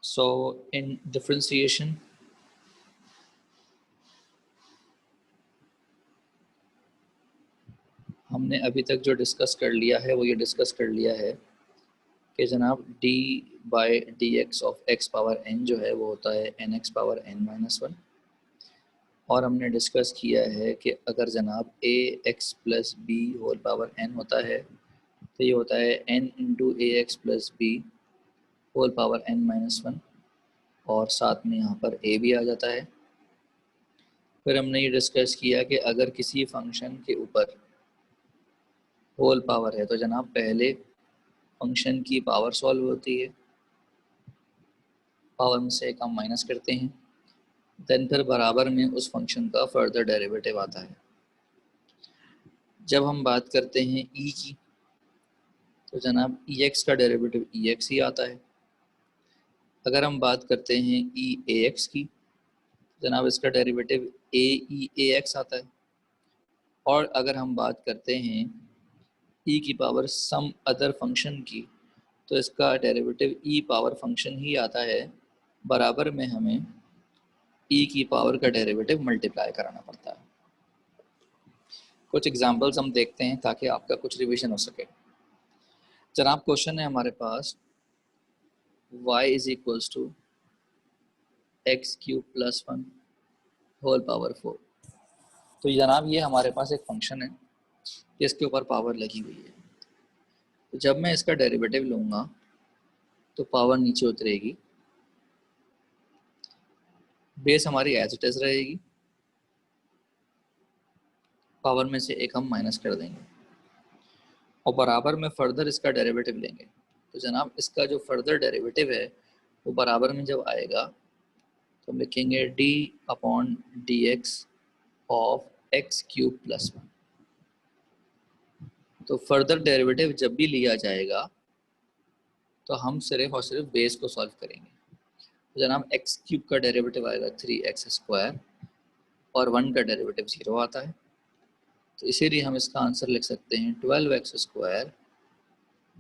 So in differentiation, हमने अभी तक जो डिस्कस कर लिया है वो ये डिस्कस कर लिया है कि जनाब d by d x of x power n जो है वो होता है nx पावर n-1, और हमने डिस्कस किया है कि अगर जनाब a x plus B whole power n होता है तो ये होता है n into A X plus B whole power n-1, और साथ में यहाँ पर a भी आ जाता है। फिर हमने ये डिस्कस किया कि अगर किसी फंक्शन के ऊपर होल पावर है तो जनाब पहले फंक्शन की पावर सॉल्व होती है, पावर में से एक हम माइनस करते हैं, देन फिर बराबर में उस फंक्शन का फर्दर डेरिवेटिव आता है। जब हम बात करते हैं e की तो जनाब ex का डेरिवेटिव ex ही आता है। अगर हम बात करते हैं e ax की जनाब इसका डेरिवेटिव a e ax आता है। और अगर हम बात करते हैं e की पावर सम अदर फंक्शन की तो इसका डेरिवेटिव e पावर फंक्शन ही आता है, बराबर में हमें e की पावर का डेरिवेटिव मल्टीप्लाई कराना पड़ता है। कुछ एग्जांपल्स हम देखते हैं ताकि आपका कुछ रिवीजन हो सके। जनाब क्वेश्चन है हमारे पास y is equals to x cube plus 1 whole power 4। तो जनाब ये हमारे पास एक फंक्शन है जिसके ऊपर पावर लगी हुई है। तो जब मैं इसका डेरिवेटिव लूँगा तो पावर नीचे उतरेगी, बेस हमारी एज इट इज रहेगी, पावर में से एक हम माइनस कर देंगे और बराबर में फर्दर इसका डेरिवेटिव लेंगे। तो जनाब इसका जो फर्दर डेरिवेटिव है वो बराबर में जब आएगा तो हम लिखेंगे d upon D x of x cube plus 1। तो फर्दर डेरिवेटिव जब भी लिया जाएगा तो हम सिर्फ और सिर्फ बेस को सॉल्व करेंगे। तो जनाब एक्स क्यूब का डेरिवेटिव आएगा 3x² और 1 का डेरिवेटिव 0 आता है, तो इसीलिए हम इसका आंसर लिख सकते हैं 12x²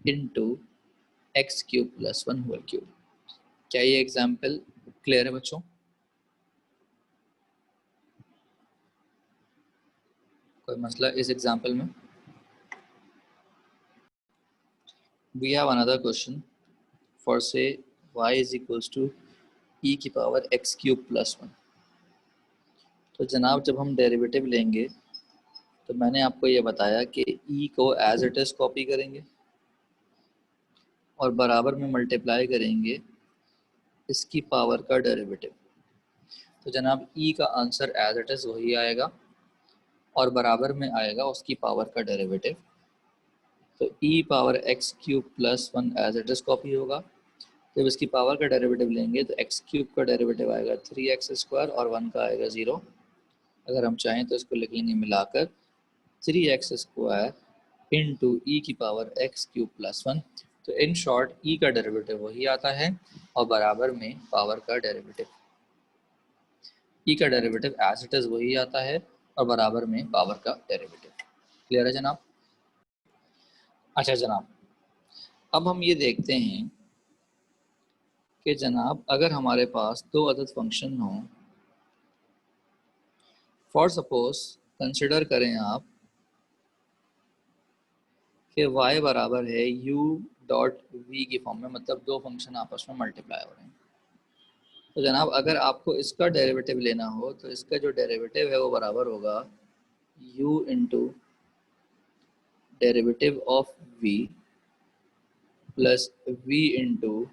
into x cube plus 1 whole cube. क्या ये एग्जाम्पल क्लियर है बच्चों? कोई मसला इस एग्जाम्पल में? We have another question for say y is equals to e की पावर x क्यूब प्लस 1। तो जनाब जब हम डेरिवेटिव लेंगे तो मैंने आपको ये बताया कि e को एज इट इज कॉपी करेंगे और बराबर में मल्टीप्लाई करेंगे इसकी पावर का डेरिवेटिव। तो जनाब e का आंसर एज इट इज वही आएगा और बराबर में आएगा उसकी पावर का डेरिवेटिव। तो e power x cube plus 1 as it is copy होगा। जब इसकी पावर का डेरिवेटिव लेंगे तो x क्यूब का डेरिवेटिव आएगा 3x² और 1 का आएगा 0। अगर हम चाहें तो इसको लिख लेंगे मिलाकर 3x² इंटू ई की पावर x क्यूब प्लस 1। तो इन शॉर्ट e का डेरिवेटिव वही आता है और बराबर में पावर का डेरिवेटिव, e का डेरिवेटिव एज इट इज वही आता है और बराबर में पावर का डेरिवेटिव। क्लियर है जनाब? अच्छा जनाब, अब हम ये देखते हैं कि जनाब अगर हमारे पास दो अदद फंक्शन हों, फॉर सपोज कंसिडर करें आप कि y बराबर है u डॉट v की फॉर्म में, मतलब दो फंक्शन आपस में मल्टीप्लाई हो रहे हैं। तो जनाब अगर आपको इसका डेरिवेटिव लेना हो तो इसका जो डेरिवेटिव है वो बराबर होगा u into derivative of v plus v into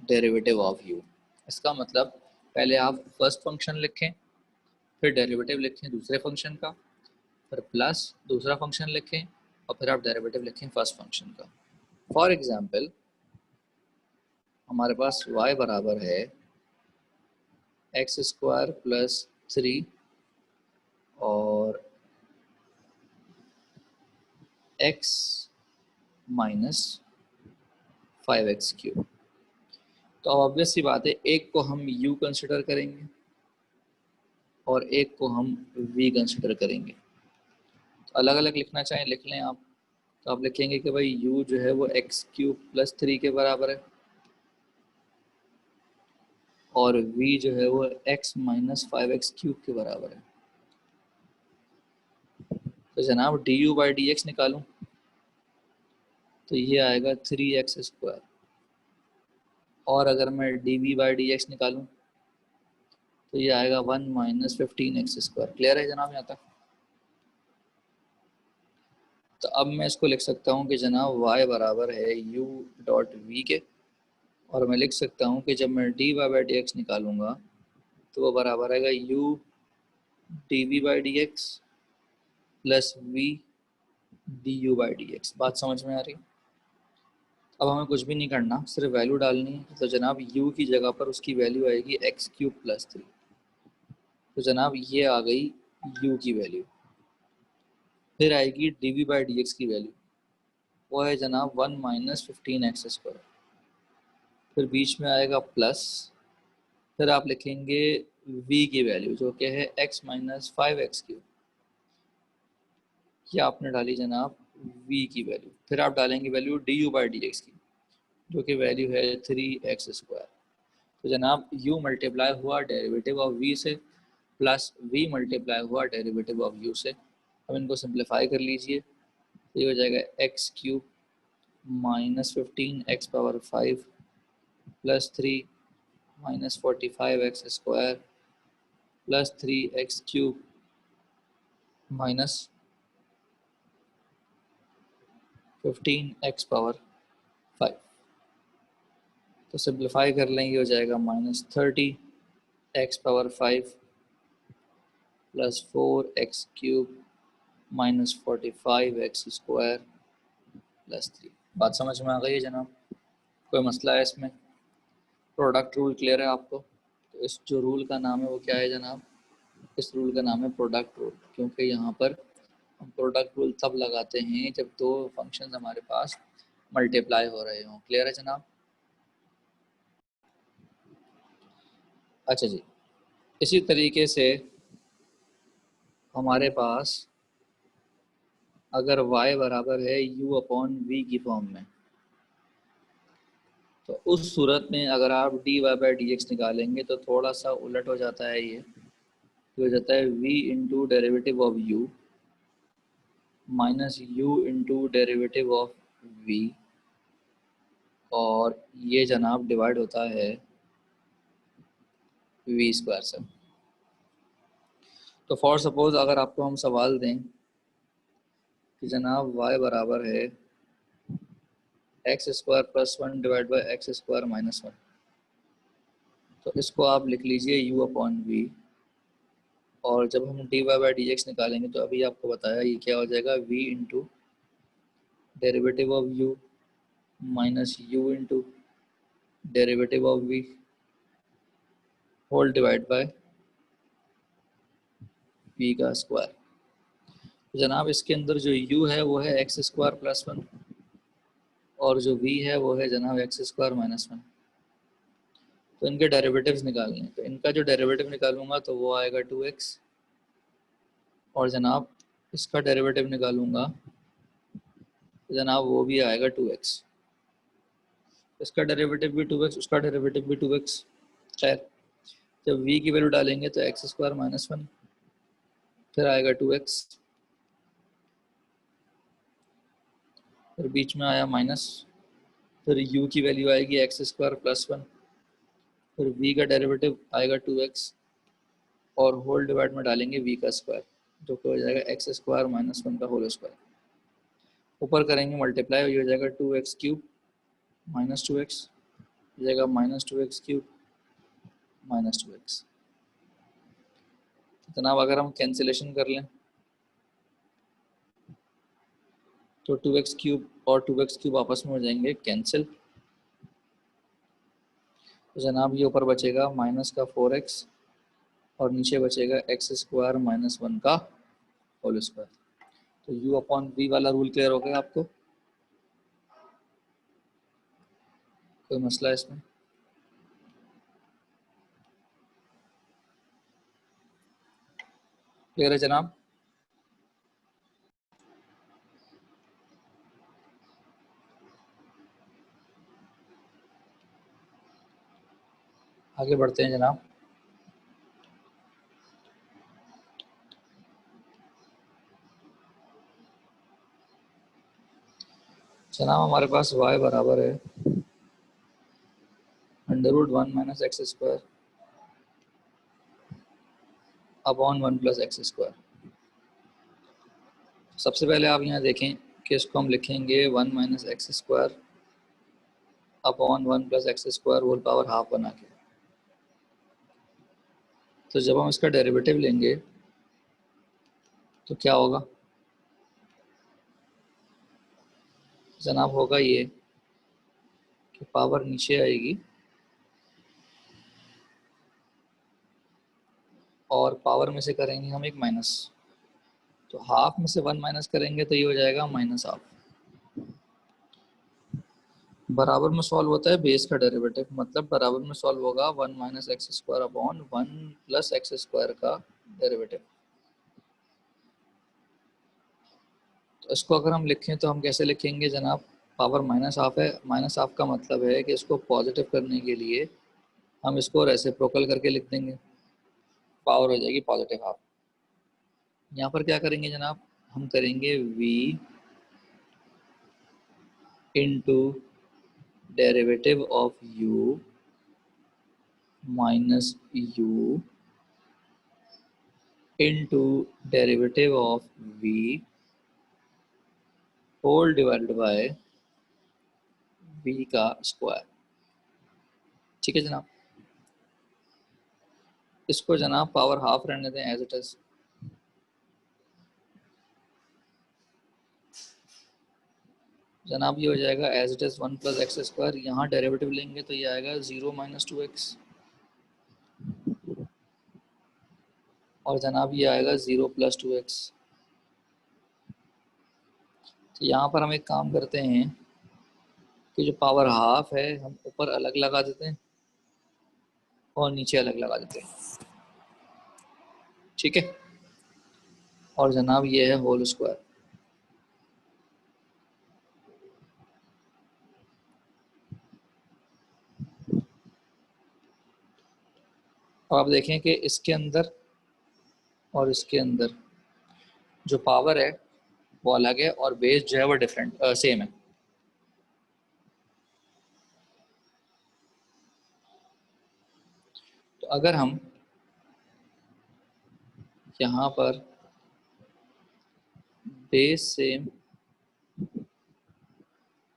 derivative of u। इसका मतलब पहले आप फर्स्ट फंक्शन लिखें, फिर डेरिवेटिव लिखें दूसरे फंक्शन का, फिर प्लस दूसरा फंक्शन लिखें और फिर आप डेरिवेटिव लिखें फर्स्ट फंक्शन का। फॉर एग्जांपल हमारे पास y बराबर है x² प्लस 3 और x माइनस 5x³ तो ऑब्वियस सी बात है एक को हम u कंसिडर करेंगे और एक को हम v कंसिडर करेंगे। तो अलग अलग लिखना चाहें लिख लें आप। तो आप लिखेंगे कि भाई u जो है वो x³ प्लस 3 के बराबर है और v जो है वो x माइनस 5x क्यूब के बराबर है। तो जनाब d u by d x निकालूं तो ये आएगा 3x स्क्वायर, और अगर मैं d v by d x निकालूं तो ये आएगा 1 माइनस 15x स्क्वायर। क्लियर है जनाब यहाँ तक? तो अब मैं इसको लिख सकता हूँ कि जनाब y बराबर है u डॉट वी के, और मैं लिख सकता हूँ कि जब मैं d y by d x निकालूंगा तो वो बराबर आएगा u d v by d x plus v d u by d x. बात समझ में आ रही? अब हमें कुछ भी नहीं करना, सिर्फ वैल्यू डालनी है। तो जनाब u की जगह पर उसकी वैल्यू आएगी एक्स क्यूब प्लस 3। तो जनाब ये आ गई u की वैल्यू। फिर आएगी d v by d x की वैल्यू, वो है जनाब 1 माइनस 15x स्क्वायर। फिर बीच में आएगा प्लस, फिर आप लिखेंगे v की वैल्यू जो कि है x माइनस 5x क्यूब। ये आपने डाली जनाब v की वैल्यू। फिर आप डालेंगे value D u by d x की जो कि वैल्यू है 3x स्क्वायर। तो जनाब u मल्टीप्लाई हुआ डेरिवेटिव ऑफ v से प्लस v मल्टीप्लाई हुआ डेरिवेटिव ऑफ u से। अब इनको सिंप्लीफाई कर लीजिए तो ये हो जाएगा x cube minus 15x power 5 plus 3 minus 45x square plus 3x cube minus 15x power 5। तो सिंप्लीफाई कर लेंगे, हो जाएगा minus 30x power 5 plus 4x cube minus 45x square plus 3। बात समझ में आ गई है जनाब? कोई मसला है इसमें? प्रोडक्ट रूल क्लियर है आपको? तो इस जो रूल का नाम है वो क्या है जनाब? इस रूल का नाम है प्रोडक्ट रूल, क्योंकि यहाँ पर हम प्रोडक्ट रूल तब लगाते हैं जब दो फंक्शन हमारे पास मल्टीप्लाई हो रहे हों। क्लियर है जनाब? अच्छा जी, इसी तरीके से हमारे पास अगर y बराबर है u अपॉन वी की फॉर्म में, तो उस सूरत में अगर आप d y by d x निकालेंगे तो थोड़ा सा उलट हो जाता है। ये हो जाता है v into derivative of u minus u into derivative of v, और ये जनाब डिवाइड होता है v स्क्वायर से। तो फॉर सपोज अगर आपको हम सवाल दें कि जनाब y बराबर है x square plus 1 divide by x square minus 1, तो इसको आप लिख लीजिए u अपॉन वी, और जब हम d y by d x निकालेंगे तो अभी आपको बताया ये क्या हो जाएगा, v into derivative of u minus u into derivative of v whole divide by v का स्क्वायर। तो जनाब इसके अंदर जो u है वो है एक्स स्क्वायर प्लस 1, और जो v है वो है जनाब एक्स स्क्वायर माइनस 1। तो इनके डेरिवेटिव्स निकालने हैं, तो इनका जो डेरिवेटिव निकालूंगा तो वो आएगा 2x, और जनाब इसका डेरिवेटिव निकालूंगा तो जनाब वो भी आएगा 2x। इसका डेरिवेटिव भी 2x, उसका डेरिवेटिव भी 2x। खैर जब v की वैल्यू डालेंगे तो एक्स स्क्वायर माइनस 1, फिर आएगा 2x, फिर बीच में आया माइनस, फिर u की वैल्यू आएगी एक्स स्क्वायर प्लस 1, फिर v का डेरिवेटिव आएगा 2x, और होल डिवाइड में डालेंगे v का स्क्वायर जो कि हो जाएगा एक्स स्क्वायर माइनस 1 का होल स्क्वायर। ऊपर करेंगे मल्टीप्लाई, ये हो जाएगा 2x क्यूब माइनस 2x, हो जाएगा minus 2x cube minus 2x। जनाब अगर हम कैंसिलेशन कर लें तो 2x क्यूब और 2x क्यूब आपस में हो जाएंगे कैंसिल। तो जनाब ये ऊपर बचेगा माइनस का 4x, और नीचे बचेगा एक्स स्क्वायर माइनस 1 का होल स्क्वायर। तो u अपॉन वी वाला रूल क्लियर हो गया आपको? कोई मसला है इसमें? क्लियर है जनाब? आगे बढ़ते हैं जनाब। जनाब हमारे पास y बराबर है √1 - x² अपॉन 1 + x²। सबसे पहले आप यहाँ देखें कि इसको हम लिखेंगे 1 - x² upon 1 + x² whole power half बना के। तो जब हम इसका डेरिवेटिव लेंगे तो क्या होगा जनाब? होगा ये कि पावर नीचे आएगी और पावर में से करेंगे हम एक माइनस। तो हाफ में से 1 माइनस करेंगे तो ये हो जाएगा -हाफ। बराबर में सॉल्व होता है बेस का डेरिवेटिव, मतलब बराबर में सॉल्व होगा 1 - x² अपॉन 1 + x² का डेरिवेटिव। तो इसको अगर हम लिखें तो हम कैसे लिखेंगे जनाब? पावर -हाफ है, -हाफ का मतलब है कि इसको पॉजिटिव करने के लिए हम इसको रेसिप्रोकल करके लिख देंगे, पावर हो जाएगी +हाफ। यहाँ पर क्या करेंगे जनाब? हम करेंगे v into derivative of u minus u into derivative of v whole divided by v का स्क्वायर। ठीक है जनाब। इसको जनाब पावर हाफ रहने दें एज इट इज। जनाब ये हो जाएगा एज इट इज 1 + x²। यहाँ डेरिवेटिव लेंगे तो ये आएगा 0 - 2x और जनाब ये आएगा 0 + 2x। तो यहाँ पर हम एक काम करते हैं कि जो पावर हाफ है हम ऊपर अलग लगा देते हैं और नीचे अलग लगा देते हैं। ठीक है। और जनाब ये है होल स्क्वायर। अब आप देखें कि इसके अंदर और इसके अंदर जो पावर है वो अलग है और बेस जो है वो डिफरेंट सेम है। तो अगर हम यहाँ पर बेस से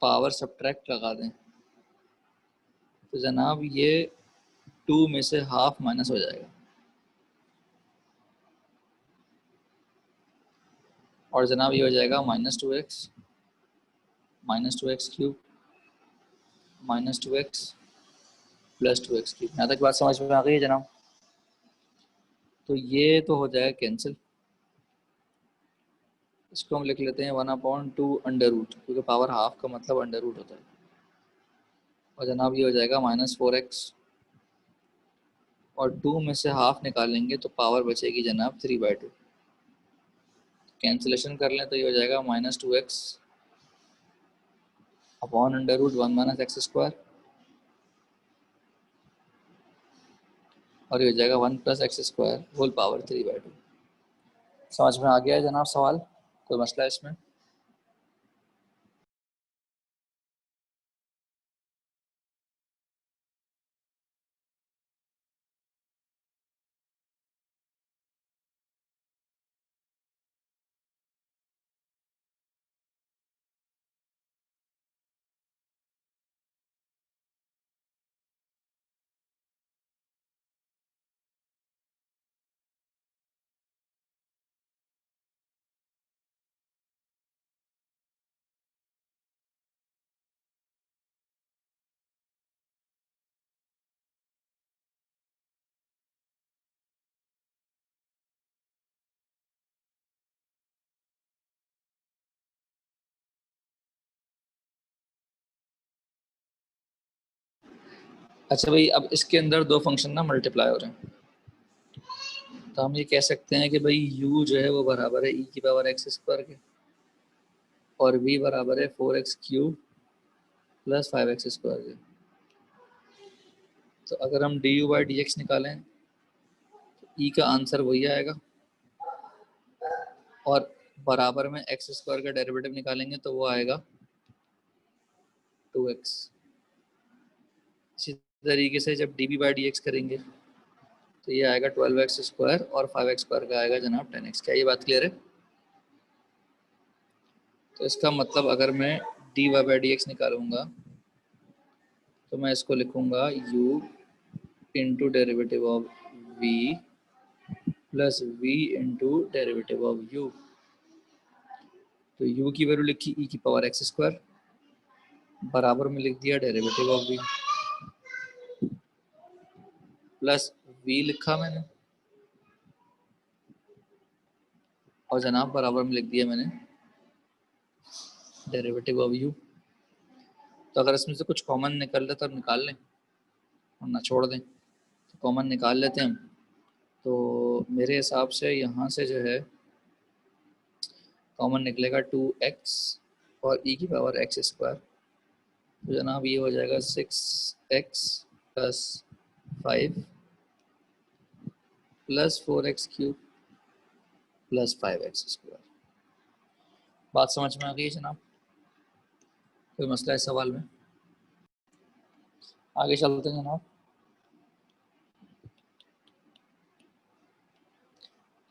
पावर सब्ट्रैक्ट लगा दें तो जनाब ये 2 में से हाफ माइनस हो जाएगा और जनाब ये हो जाएगा -2x -2x³ -2x + 2x³। यहाँ तक बात समझ में आ गई है जनाब? तो ये तो हो जाएगा कैंसिल। इसको हम लिख लेते हैं 1/2 क्योंकि पावर हाफ का मतलब √ होता है। और जनाब ये हो जाएगा -4x और 2 में से हाफ निकालेंगे तो पावर बचेगी जनाब 3/2। कैंसिलेशन कर लें तो ये हो जाएगा -2x अपॉन √1 - x² और ये हो जाएगा 1 + x² होल पावर 3/2। समझ में आ गया है जनाब सवाल? कोई मसला है इसमें? अच्छा भाई, अब इसके अंदर दो फंक्शन ना मल्टीप्लाई हो रहे हैं तो हम ये कह सकते हैं कि भाई u जो है वो बराबर है e⁻x² के और v बराबर है 4x³ + 5x² के। तो अगर हम D u by d x निकालें तो ई का आंसर वही आएगा, और बराबर में एक्स स्क्वायर का डेरिवेटिव निकालेंगे तो वो आएगा 2x। इसी तरीके से जब d v by d x करेंगे तो ये आएगा 12x स्क्वायर और 5x स्क्वायर का आएगा जनाब 10x। क्या ये बात क्लियर है? तो इसका मतलब अगर मैं d y by d x निकालूंगा तो मैं इसको लिखूंगा u into derivative of v plus v into derivative of u। तो u की वैल्यू लिखी e की पावर x स्क्वायर, बराबर में लिख दिया derivative of v, plus v लिखा मैंने और जनाब बराबर में लिख दिया मैंने डेरिवेटिव ऑफ u। तो अगर इसमें से कुछ कॉमन निकल ले तो अब निकाल लें और ना छोड़ दें, तो कॉमन निकाल लेते हैं हम। तो मेरे हिसाब से यहाँ से जो है कॉमन निकलेगा 2x और e की पावर x स्क्वायर, तो जनाब ये हो जाएगा 6x plus 5 plus 4x cube plus 5x square. बात समझ में आ गई जनाब? कोई मसला है सवाल में? आगे चलते हैं जनाब।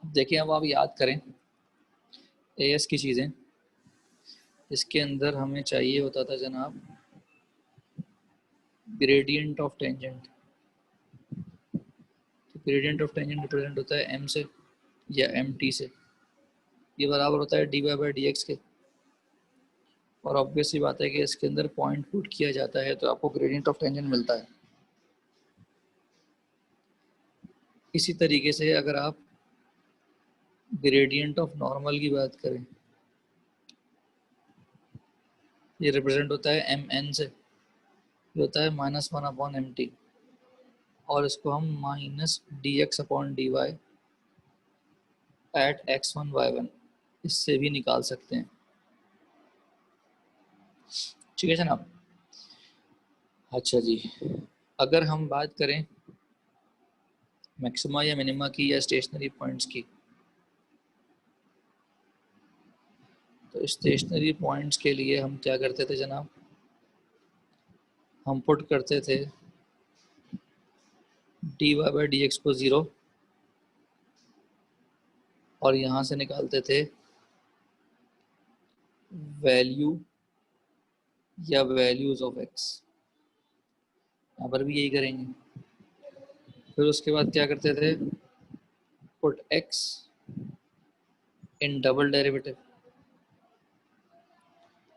देखिए अब आप याद करें एएस की चीज़ें, इसके अंदर हमें चाहिए होता था जनाब ग्रेडियंट ऑफ टेंजेंट। तो ग्रेडियंट ऑफ टेंजेंट रिप्रेजेंट होता है m से या mt से, ये बराबर होता है d y by d x के। और ऑब्वियस सी बात है कि इसके अंदर पॉइंट पुट किया जाता है तो आपको ग्रेडियंट ऑफ टेंजेंट मिलता है। इसी तरीके से अगर आप ग्रेडियंट ऑफ नॉर्मल की बात करें, ये रिप्रेजेंट होता है एम एन से, ये होता है -1/mt, और इसको हम minus d x upon d y at x1 y1 इससे भी निकाल सकते हैं। ठीक है जनाब? अच्छा जी, अगर हम बात करें मैक्सिमा या मिनिमा की या स्टेशनरी पॉइंट्स की, तो स्टेशनरी पॉइंट्स के लिए हम क्या करते थे जनाब? हम पुट करते थे d y by d x को 0 और यहाँ से निकालते थे वैल्यू या वैल्यूज ऑफ x। यहाँ पर भी यही करेंगे। फिर उसके बाद क्या करते थे? Put x in double derivative.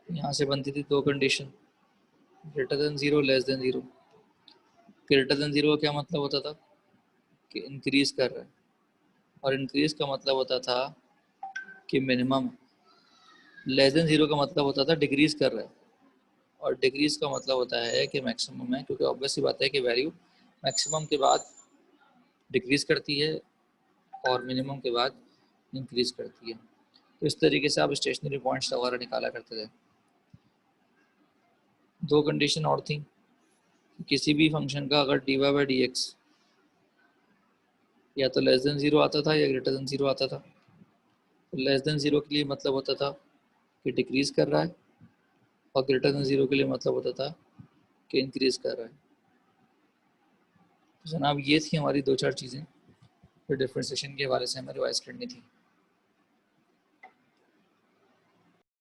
यहाँ से बनती थी दो condition, greater than 0 less than 0। Greater than 0 का क्या मतलब होता था? कि इंक्रीज कर रहा है, और इंक्रीज का मतलब होता था कि मिनिमम। लेस देन 0 का मतलब होता था डिक्रीज कर रहा है, और डिक्रीज का मतलब होता है कि मैक्सिमम है, क्योंकि ऑब्वियस सी बात है कि वैल्यू मैक्सिमम के बाद डिक्रीज करती है और मिनिमम के बाद इंक्रीज करती है। तो इस तरीके से आप स्टेशनरी पॉइंट्स वगैरह निकाला करते थे। दो कंडीशन और थी, किसी भी फंक्शन का अगर d y by d x या तो लेस देन 0 आता था या ग्रेटर देन 0 आता था। तो लेस देन 0 के लिए मतलब होता था कि डिक्रीज कर रहा है, और ग्रेटर देन 0 के लिए मतलब होता था कि इंक्रीज कर रहा है। तो जनाब ये थी हमारी दो चार चीज़ें जो डिफरेंशिएशन के हवाले से हमें रिवाइज करनी थी।